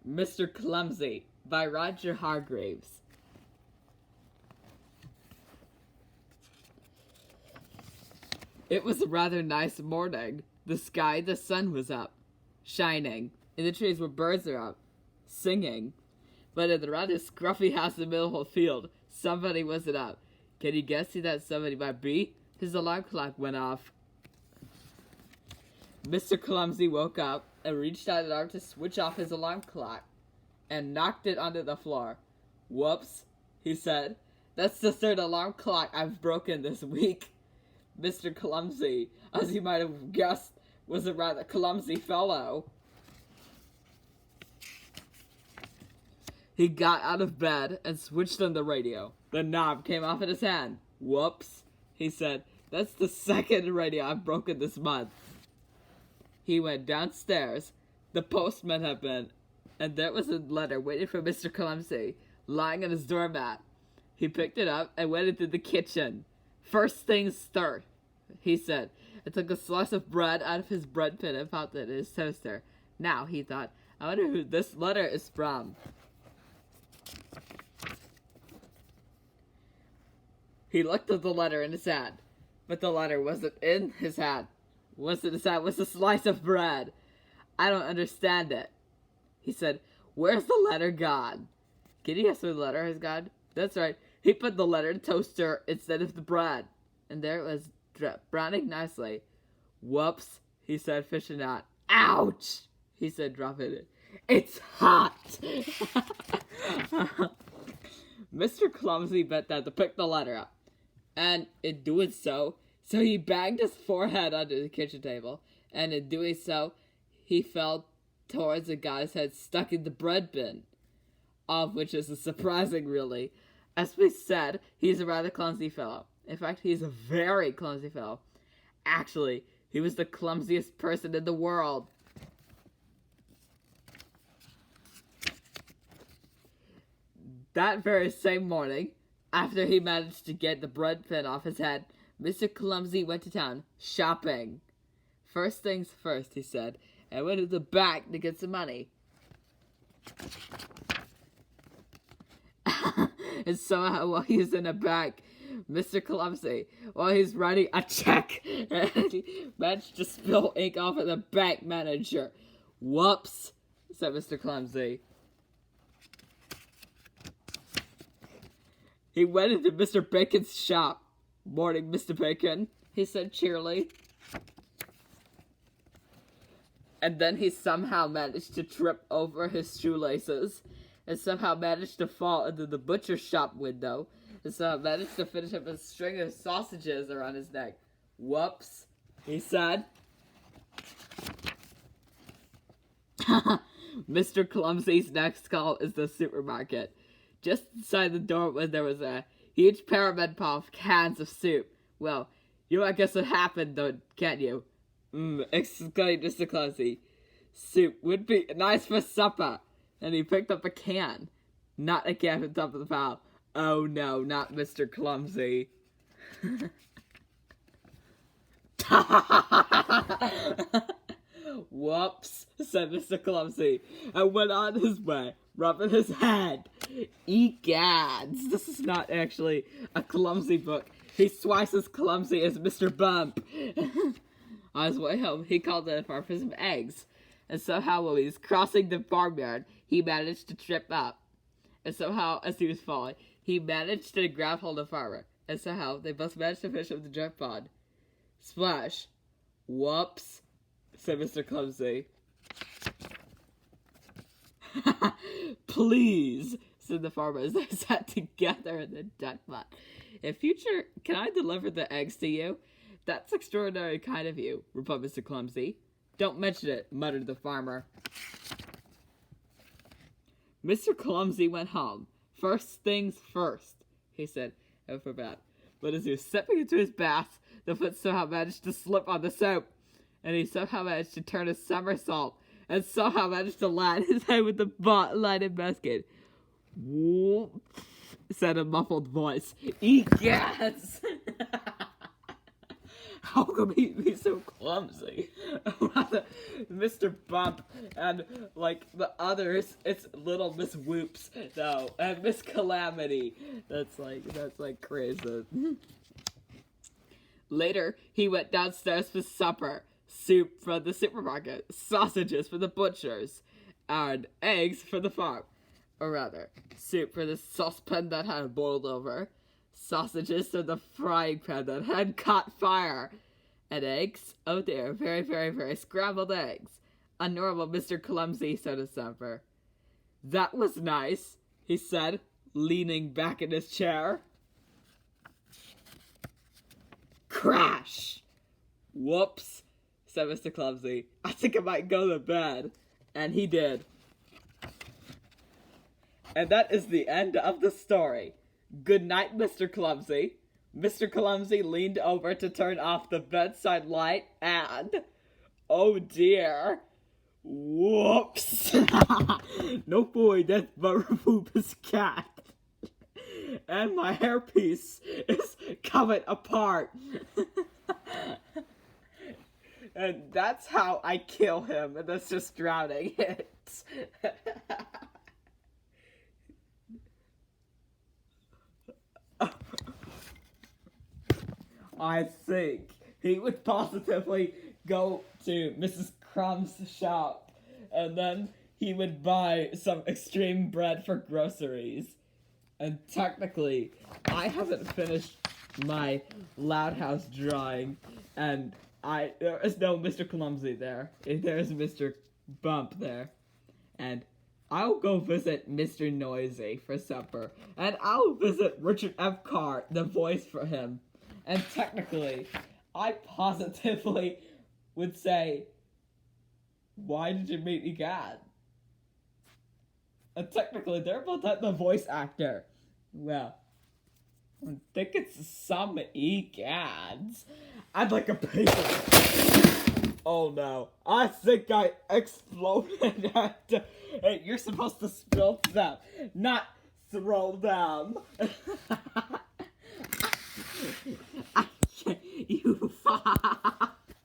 Mr. Clumsy by Roger Hargreaves. It was a rather nice morning. The sun was up, shining. In the trees where birds are up, singing. But in the rather scruffy house in the middle of the field, somebody wasn't up. Can you guess who that somebody might be? His alarm clock went off. Mr. Clumsy woke up and reached out an arm to switch off his alarm clock and knocked it onto the floor. Whoops, he said. That's the third alarm clock I've broken this week. Mr. Clumsy, as you might have guessed, was a rather clumsy fellow. He got out of bed and switched on the radio. The knob came off in his hand. Whoops, he said. That's the second radio I've broken this month. He went downstairs. The postman had been, and there was a letter waiting for Mr. Clumsy, lying on his doormat. He picked it up and went into the kitchen. First things first, he said, and took a slice of bread out of his bread tin and popped it in his toaster. Now, he thought, I wonder who this letter is from. He looked at the letter in his hand, but the letter wasn't in his hand. What's in his hand was a slice of bread. I don't understand it, he said. Where's the letter gone? Can you guess where the letter has gone? That's right. He put the letter in the toaster instead of the bread. And there it was, browning nicely. Whoops, he said, fishing out. Ouch, he said, dropping it. It's hot. Mr. Clumsy bent down to pick the letter up. And in doing so he banged his forehead onto the kitchen table. And in doing so, he fell towards and got his head stuck in the bread bin. All of which is surprising, really. As we said, he's a rather clumsy fellow. In fact, he's a very clumsy fellow. Actually, he was the clumsiest person in the world. That very same morning, after he managed to get the bread pin off his head, Mr. Clumsy went to town shopping. First things first, he said, and went to the bank to get some money. And somehow, while he was in a bank, Mr. Clumsy, while he's writing a check, managed to spill ink off of the bank manager. Whoops, said Mr. Clumsy. He went into Mr. Bacon's shop. Morning, Mr. Bacon, he said cheerily. And then he somehow managed to trip over his shoelaces, and somehow managed to fall into the butcher shop window, and somehow managed to finish up a string of sausages around his neck. Whoops, he said. Mr. Clumsy's next call is the supermarket. Just inside the door there was a huge pyramid pile of cans of soup. Well, you might guess what happened though, can't you? Exclaimed Mr. Clumsy. Soup would be nice for supper. And he picked up a can. Not a can on top of the pile. Oh no, not Mr. Clumsy. Whoops, said Mr. Clumsy, and went on his way, rubbing his head. Egads, this is not actually a Clumsy book. He's twice as clumsy as Mr. Bump. On his way home, he called the farm for some eggs. And somehow, while he was crossing the farmyard, he managed to trip up. And somehow, as he was falling, he managed to grab hold of the farmer. And somehow, they both managed to finish up the drip pond. Splash. Whoops, said Mr. Clumsy. Please, said the farmer as they sat together in the duck pond. In future, can I deliver the eggs to you? That's extraordinary kind of you, replied Mr. Clumsy. Don't mention it, muttered the farmer. Mr. Clumsy went home. First things first, he said, and for bad. But as he was stepping into his bath, the foot somehow managed to slip on the soap, and he somehow managed to turn a somersault, and somehow managed to land his head with the lighted basket. Whoop, said a muffled voice. Egads! How could he be so clumsy? Mr. Bump and, like, the others, it's little Miss Whoops, though, and Miss Calamity. That's crazy. Later, he went downstairs for supper. Soup from the supermarket, sausages for the butcher's, and eggs for the farm. Or rather, soup for the saucepan that had boiled over, sausages from the frying pan that had caught fire, and eggs, oh dear, very, very, very scrambled eggs. A normal Mr. Clumsy, said his supper. That was nice, he said, leaning back in his chair. Crash! Whoops, said Mr. Clumsy. I think I might go to bed. And he did. And that is the end of the story. Good night, Mr. Clumsy. Mr. Clumsy leaned over to turn off the bedside light and... oh dear. Whoops. No boy, that's Poop's cat. And my hairpiece is coming apart. And that's how I kill him, and that's just drowning it. I think he would positively go to Mrs. Crumb's shop, and then he would buy some extreme bread for groceries. And technically, I haven't finished my Loud House drawing, and there is no Mr. Clumsy there. There's Mr. Bump there. And I'll go visit Mr. Noisy for supper. And I'll visit Richard Epcar, the voice for him. And technically, I positively would say, why did you make me gad? And technically, they're both the voice actor. Well, I think it's some egads. I'd like a piece of it. Oh no, I think I exploded at... Hey, you're supposed to spill them, not throw them. You